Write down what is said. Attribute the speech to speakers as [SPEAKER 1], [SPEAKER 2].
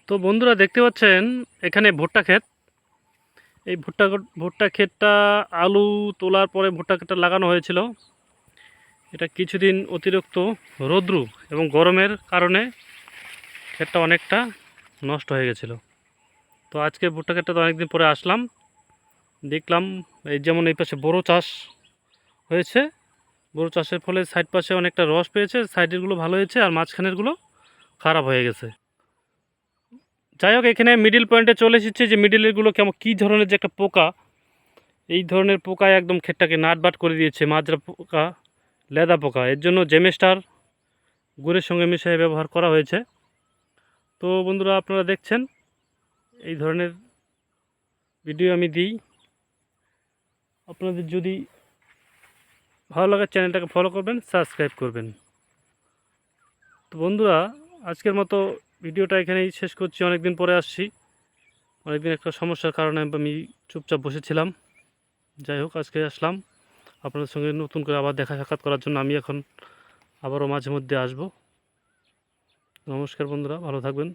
[SPEAKER 1] তো বন্ধুরা দেখতে পাচ্ছেন এখানে ভুট্টা ক্ষেত। এই ভুট্টা ক্ষেতটা আলু তোলার পরে ভুট্টা ক্ষেতটা লাগানো হয়েছিল। এটা কিছুদিন অতিরিক্ত রৌদ্র এবং গরমের কারণে ক্ষেতটা অনেকটা নষ্ট হয়ে গেছিলো। তো আজকে ভুট্টা ক্ষেতটা অনেকদিন পরে আসলাম, দেখলাম এই যেমন এই পাশে বোরো চাষ হয়েছে। বোরো চাষের ফলে সাইড পাশে অনেকটা রস পেয়েছে, সাইডেরগুলো ভালো হয়েছে আর মাঝখানেরগুলো খারাপ হয়ে গেছে। যাই হোক, এখানে মিডিল পয়েন্টে চলে এসেছে যে মিডিলেরগুলো কেমন কী ধরনের যে একটা পোকা, এই ধরনের পোকায় একদম ক্ষেতটাকে নাটবাট করে দিয়েছে। মাজরা পোকা, লেদা পোকা, এর জন্য জেমেস্টার গুড়ের সঙ্গে মিশিয়ে ব্যবহার করা হয়েছে। তো বন্ধুরা আপনারা দেখছেন এই ধরনের ভিডিও আমি দিই। আপনাদের যদি ভালো লাগে চ্যানেলটাকে ফলো করবেন, সাবস্ক্রাইব করবেন। তো বন্ধুরা আজকের মতো ভিডিওটা এখানেই শেষ করছি। অনেকদিন পরে আসছি, অনেকদিন একটা সমস্যার কারণে আমি চুপচাপ বসেছিলাম। যাই হোক, আজকে আসলাম আপনাদের সঙ্গে নতুন করে আবার দেখা সাক্ষাৎ করার জন্য। আমি এখন আবারও মাঝে মধ্যে আসবো। নমস্কার বন্ধুরা, ভালো থাকবেন।